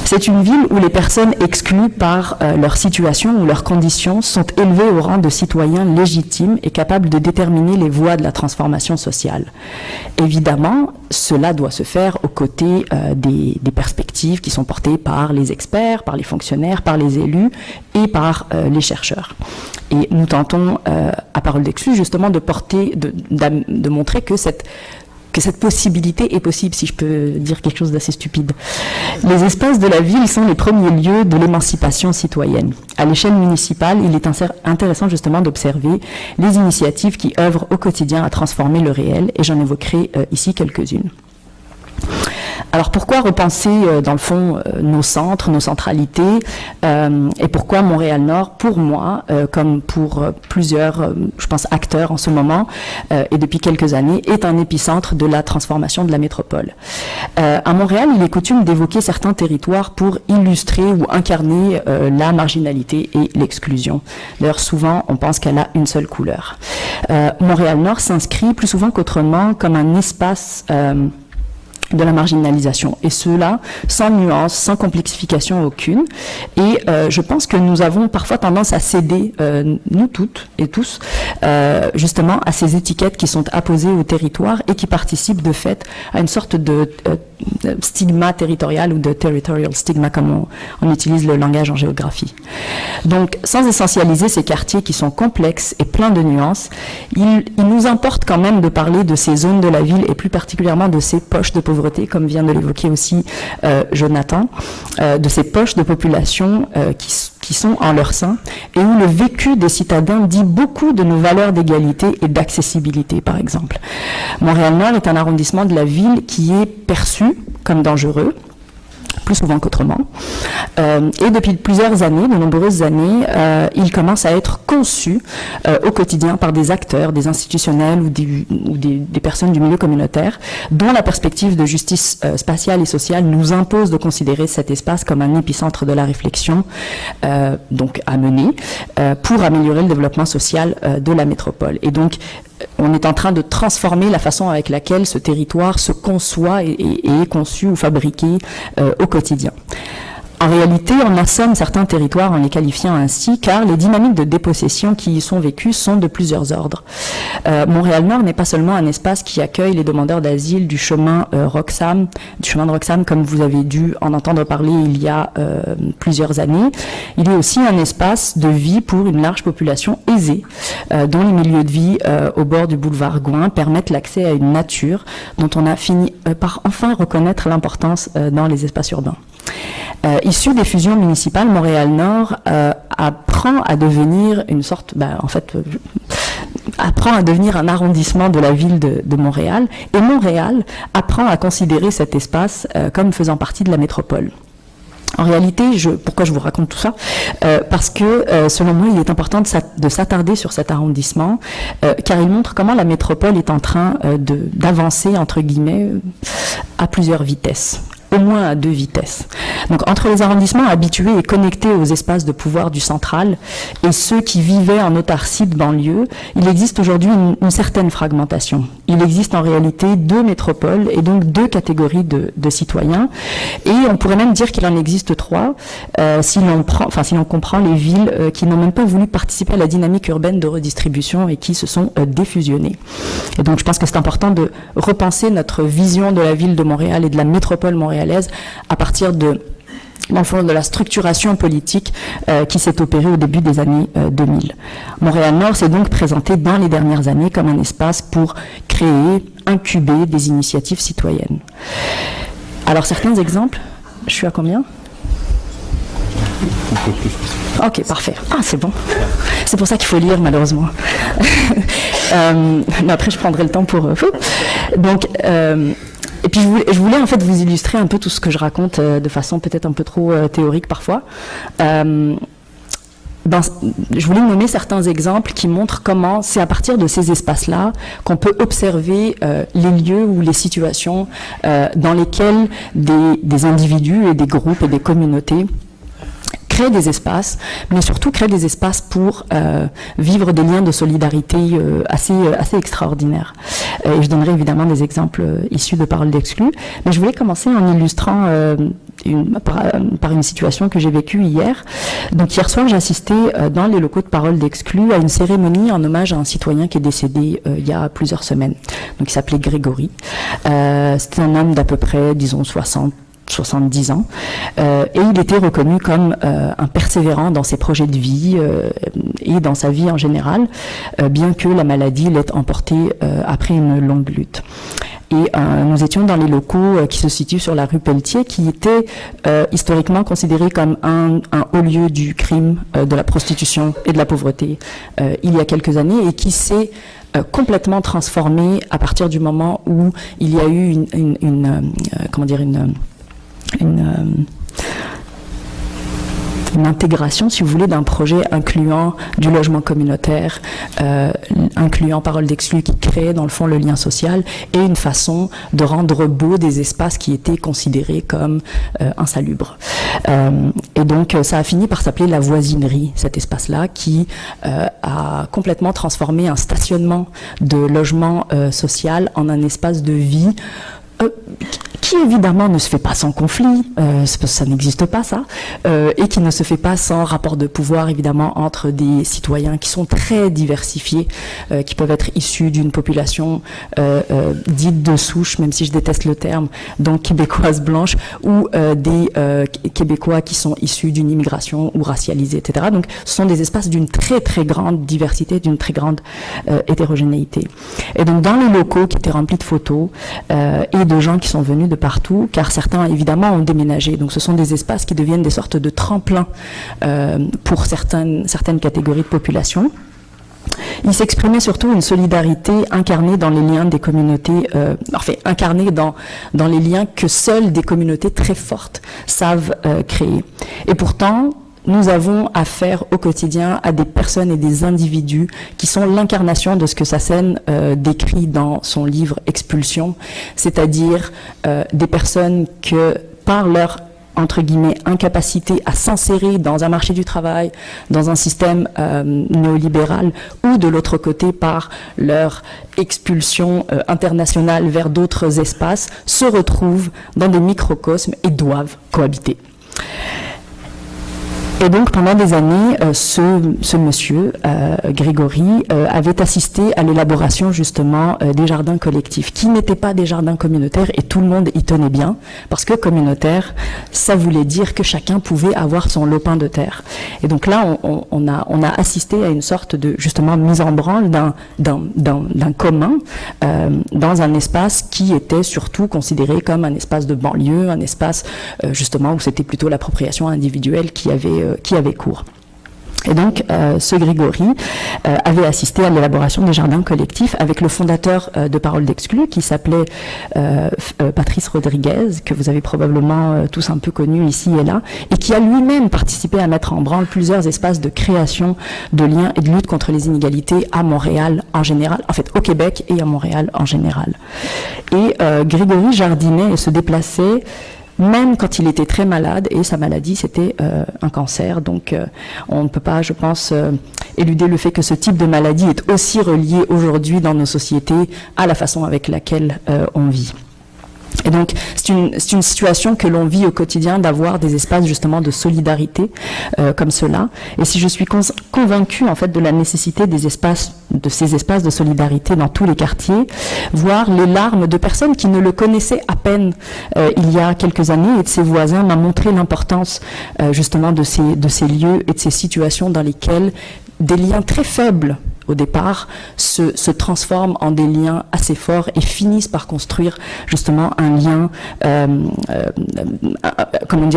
C'est une ville où les personnes exclues par leur situation ou leurs conditions sont élevées au rang de citoyens légitimes et capables de déterminer les voies de la transformation sociale. Évidemment, cela doit se faire aux côtés des perspectives qui sont portées par les experts, par les fonctionnaires, par les élus et par les chercheurs. Et nous tentons, à Paroles d'Exclus, justement de montrer que cette possibilité est possible, si je peux dire quelque chose d'assez stupide. Les espaces de la ville sont les premiers lieux de l'émancipation citoyenne. À l'échelle municipale, il est intéressant justement d'observer les initiatives qui œuvrent au quotidien à transformer le réel, et j'en évoquerai ici quelques-unes. Alors pourquoi repenser dans le fond nos centres, nos centralités, et pourquoi Montréal-Nord, pour moi, comme pour plusieurs, je pense, acteurs en ce moment et depuis quelques années, est un épicentre de la transformation de la métropole. À Montréal, il est coutume d'évoquer certains territoires pour illustrer ou incarner la marginalité et l'exclusion. D'ailleurs, souvent, on pense qu'elle a une seule couleur. Montréal-Nord s'inscrit plus souvent qu'autrement comme un espace de la marginalisation, et cela sans nuance, sans complexification aucune. Et je pense que nous avons parfois tendance à céder, nous toutes et tous, justement à ces étiquettes qui sont apposées au territoire et qui participent de fait à une sorte de stigma territorial ou de territorial stigma, comme on utilise le langage en géographie. Donc, sans essentialiser ces quartiers qui sont complexes et pleins de nuances, il nous importe quand même de parler de ces zones de la ville et plus particulièrement de ces poches de pauvreté, comme vient de l'évoquer aussi Jonathan, de ces poches de population qui sont en leur sein et où le vécu des citadins dit beaucoup de nos valeurs d'égalité et d'accessibilité, par exemple. Montréal-Nord est un arrondissement de la ville qui est perçu comme dangereux, plus souvent qu'autrement. Et depuis plusieurs années, de nombreuses années, il commence à être conçu au quotidien par des acteurs, des institutionnels ou des personnes du milieu communautaire, dont la perspective de justice spatiale et sociale nous impose de considérer cet espace comme un épicentre de la réflexion donc à mener pour améliorer le développement social de la métropole. Et donc, on est en train de transformer la façon avec laquelle ce territoire se conçoit et est conçu ou fabriqué au quotidien. En réalité, on assomme certains territoires en les qualifiant ainsi, car les dynamiques de dépossession qui y sont vécues sont de plusieurs ordres. Montréal-Nord n'est pas seulement un espace qui accueille les demandeurs d'asile du chemin Roxham, comme vous avez dû en entendre parler il y a plusieurs années. Il est aussi un espace de vie pour une large population aisée, dont les milieux de vie au bord du boulevard Gouin permettent l'accès à une nature dont on a fini par enfin reconnaître l'importance dans les espaces urbains. Issu des fusions municipales, Montréal-Nord apprend à devenir une sorte, apprend à devenir un arrondissement de la ville de Montréal, et Montréal apprend à considérer cet espace comme faisant partie de la métropole. En réalité, pourquoi je vous raconte tout ça? Parce que, selon moi, il est important de s'attarder sur cet arrondissement, car il montre comment la métropole est en train d'avancer, entre guillemets, à plusieurs vitesses. Au moins à 2 vitesses. Donc, entre les arrondissements habitués et connectés aux espaces de pouvoir du central et ceux qui vivaient en autarcie de banlieue, il existe aujourd'hui une certaine fragmentation. Il existe en réalité 2 métropoles et donc 2 catégories de citoyens. Et on pourrait même dire qu'il en existe 3 si l'on comprend les villes qui n'ont même pas voulu participer à la dynamique urbaine de redistribution et qui se sont défusionnées. Et donc, je pense que c'est important de repenser notre vision de la ville de Montréal et de la métropole montréalaise à partir dans le fond, de la structuration politique qui s'est opérée au début des années 2000. Montréal-Nord s'est donc présenté dans les dernières années comme un espace pour créer, incuber des initiatives citoyennes. Alors, certains exemples, je suis à combien ? Ok, parfait. Ah, c'est bon. C'est pour ça qu'il faut lire, malheureusement. Mais après, je prendrai le temps pour... Donc... Et puis je voulais en fait vous illustrer un peu tout ce que je raconte de façon peut-être un peu trop théorique parfois. Je voulais nommer certains exemples qui montrent comment c'est à partir de ces espaces-là qu'on peut observer les lieux ou les situations dans lesquels des individus et des groupes et des communautés créer des espaces, mais surtout créer des espaces pour vivre des liens de solidarité assez extraordinaires. Et je donnerai évidemment des exemples issus de Paroles d'Exclus, mais je voulais commencer en illustrant par une situation que j'ai vécue hier. Donc hier soir, j'ai assisté dans les locaux de Paroles d'Exclus à une cérémonie en hommage à un citoyen qui est décédé il y a plusieurs semaines. Donc il s'appelait Grégory. C'était un homme d'à peu près, disons, 70 ans, et il était reconnu comme un persévérant dans ses projets de vie et dans sa vie en général, bien que la maladie l'ait emporté après une longue lutte. Et nous étions dans les locaux qui se situent sur la rue Pelletier, qui était historiquement considéré comme un haut lieu du crime, de la prostitution et de la pauvreté il y a quelques années, et qui s'est complètement transformé à partir du moment où il y a eu une intégration, si vous voulez, d'un projet incluant du logement communautaire, incluant Paroles d'Exclus qui crée dans le fond le lien social, et une façon de rendre beau des espaces qui étaient considérés comme insalubres. Et donc ça a fini par s'appeler la voisinerie, cet espace-là, qui a complètement transformé un stationnement de logement social en un espace de vie qui qui évidemment ne se fait pas sans conflit, ça n'existe pas ça, et qui ne se fait pas sans rapport de pouvoir évidemment entre des citoyens qui sont très diversifiés, qui peuvent être issus d'une population dite de souche, même si je déteste le terme, donc québécoise blanche, ou des Québécois qui sont issus d'une immigration ou racialisés, etc. Donc ce sont des espaces d'une très très grande diversité, d'une très grande hétérogénéité. Et donc dans les locaux qui étaient remplis de photos et de gens qui sont venus de partout, car certains évidemment ont déménagé, donc ce sont des espaces qui deviennent des sortes de tremplins pour certaines catégories de population. Il s'exprimait surtout une solidarité incarnée dans les liens des communautés, incarnée dans les liens que seules des communautés très fortes savent créer. Et pourtant, nous avons affaire au quotidien à des personnes et des individus qui sont l'incarnation de ce que Sassen décrit dans son livre Expulsion, c'est-à-dire des personnes que, par leur entre guillemets, incapacité à s'insérer dans un marché du travail, dans un système néolibéral, ou de l'autre côté par leur expulsion internationale vers d'autres espaces, se retrouvent dans des microcosmes et doivent cohabiter. Et donc, pendant des années, ce monsieur, Grégory, avait assisté à l'élaboration, justement, des jardins collectifs, qui n'étaient pas des jardins communautaires, et tout le monde y tenait bien, parce que communautaire, ça voulait dire que chacun pouvait avoir son lopin de terre. Et donc là, on a assisté à une sorte de, justement, mise en branle d'un commun, dans un espace qui était surtout considéré comme un espace de banlieue, un espace, justement, où c'était plutôt l'appropriation individuelle qui avait cours. Et donc, ce Grégory avait assisté à l'élaboration des jardins collectifs avec le fondateur de Paroles d'Exclus, qui s'appelait Patrice Rodriguez, que vous avez probablement tous un peu connu ici et là, et qui a lui-même participé à mettre en branle plusieurs espaces de création, de liens et de lutte contre les inégalités à Montréal en général, en fait au Québec et à Montréal en général. Et Grégory jardinait et se déplaçait même quand il était très malade, et sa maladie c'était un cancer, donc on ne peut pas, je pense, éluder le fait que ce type de maladie est aussi relié aujourd'hui dans nos sociétés à la façon avec laquelle on vit. Et donc, c'est une situation que l'on vit au quotidien, d'avoir des espaces justement de solidarité comme cela. Et si je suis convaincue en fait de la nécessité de ces espaces de solidarité dans tous les quartiers, voir les larmes de personnes qui ne le connaissaient à peine il y a quelques années, et de ses voisins, m'a montré l'importance justement de ces lieux et de ces situations dans lesquelles des liens très faibles au départ, se transforment en des liens assez forts et finissent par construire justement un lien,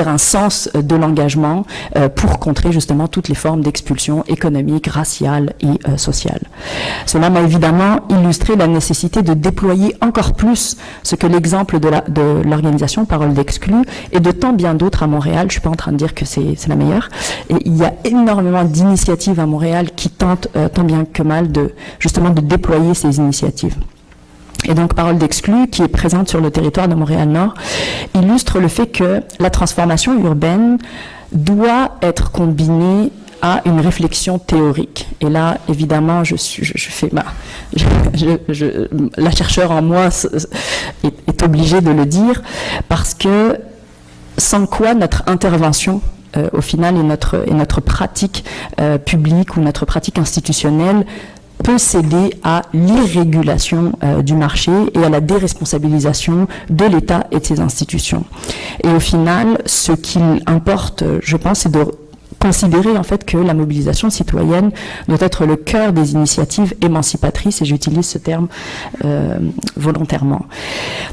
un sens de l'engagement pour contrer justement toutes les formes d'expulsion économique, raciale et sociale. Cela m'a évidemment illustré la nécessité de déployer encore plus ce que l'exemple de l'organisation Paroles d'Exclus et de tant bien d'autres à Montréal, je suis pas en train de dire que c'est la meilleure, et il y a énormément d'initiatives à Montréal qui tentent tant bien que mal de déployer ces initiatives. Et donc, Paroles d'Exclus, qui est présente sur le territoire de Montréal-Nord, illustre le fait que la transformation urbaine doit être combinée à une réflexion théorique. Et là, évidemment, la chercheure en moi est obligée de le dire, parce que sans quoi notre intervention au final, et notre pratique publique ou notre pratique institutionnelle peut céder à l'irrégulation du marché et à la déresponsabilisation de l'État et de ses institutions. Et au final, ce qu'il importe, je pense, c'est de considérer en fait que la mobilisation citoyenne doit être le cœur des initiatives émancipatrices, et j'utilise ce terme volontairement.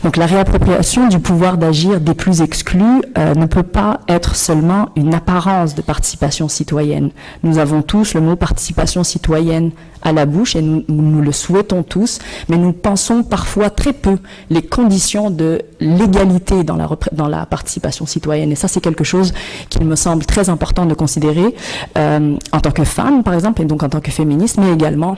Donc la réappropriation du pouvoir d'agir des plus exclus ne peut pas être seulement une apparence de participation citoyenne. Nous avons tous le mot participation citoyenne à la bouche, et nous le souhaitons tous, mais nous pensons parfois très peu les conditions de l'égalité dans la participation citoyenne. Et ça, c'est quelque chose qu'il me semble très important de considérer en tant que femme, par exemple, et donc en tant que féministe, mais également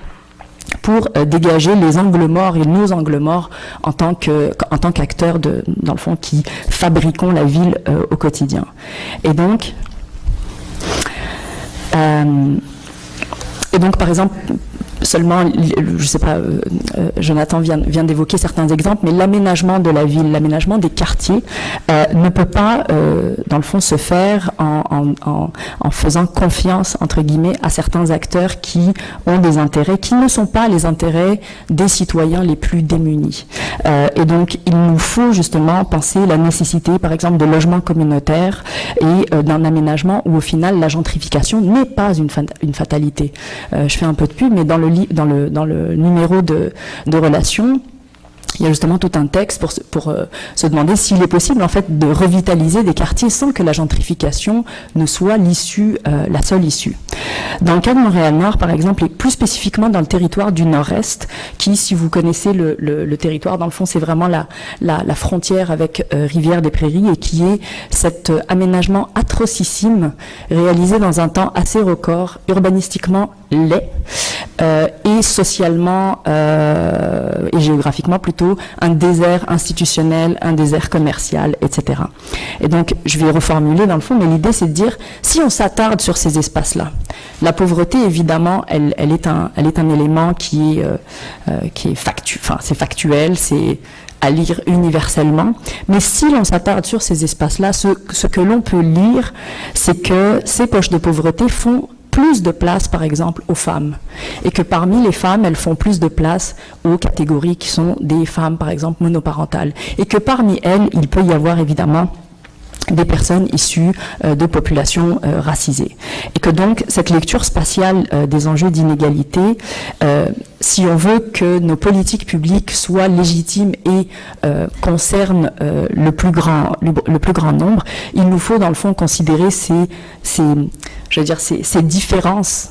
pour dégager les angles morts et nos angles morts en tant qu'acteurs dans le fond, qui fabriquons la ville au quotidien. Et donc, par exemple, seulement, je sais pas, Jonathan vient d'évoquer certains exemples, mais l'aménagement de la ville, l'aménagement des quartiers ne peut pas, dans le fond, se faire en faisant confiance, entre guillemets, à certains acteurs qui ont des intérêts qui ne sont pas les intérêts des citoyens les plus démunis. Et donc, il nous faut justement penser la nécessité, par exemple, de logements communautaires et d'un aménagement où, au final, la gentrification n'est pas une fatalité. Je fais un peu de pub, mais dans le numéro de Relations, il y a justement tout un texte pour se demander s'il est possible en fait de revitaliser des quartiers sans que la gentrification ne soit l'issue, la seule issue. Dans le cas de Montréal-Nord, par exemple, et plus spécifiquement dans le territoire du Nord-Est, qui, si vous connaissez le territoire, dans le fond, c'est vraiment la frontière avec Rivière-des-Prairies et qui est cet aménagement atrocissime réalisé dans un temps assez record, urbanistiquement laid et socialement et géographiquement plutôt un désert institutionnel, un désert commercial, etc. Et donc, je vais reformuler dans le fond, mais l'idée c'est de dire, si on s'attarde sur ces espaces-là, la pauvreté, évidemment, elle est un élément qui est factuel, c'est à lire universellement. Mais si l'on s'attarde sur ces espaces-là, ce que l'on peut lire, c'est que ces poches de pauvreté font plus de place, par exemple, aux femmes. Et que parmi les femmes, elles font plus de place aux catégories qui sont des femmes, par exemple, monoparentales. Et que parmi elles, il peut y avoir évidemment des personnes issues de populations racisées. Et que donc, cette lecture spatiale des enjeux d'inégalité, si on veut que nos politiques publiques soient légitimes et concernent le plus grand nombre, il nous faut, dans le fond, considérer ces différences,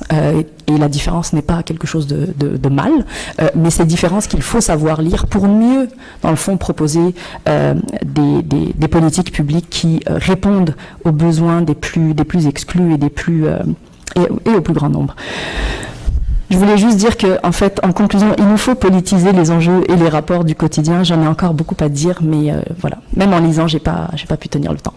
et la différence n'est pas quelque chose de mal, mais ces différences qu'il faut savoir lire pour mieux, dans le fond, proposer des politiques publiques qui répondent aux besoins des plus exclus et au plus grand nombre. Je voulais juste dire que, en fait, en conclusion, il nous faut politiser les enjeux et les rapports du quotidien. J'en ai encore beaucoup à dire, mais voilà. Même en lisant, j'ai pas pu tenir le temps.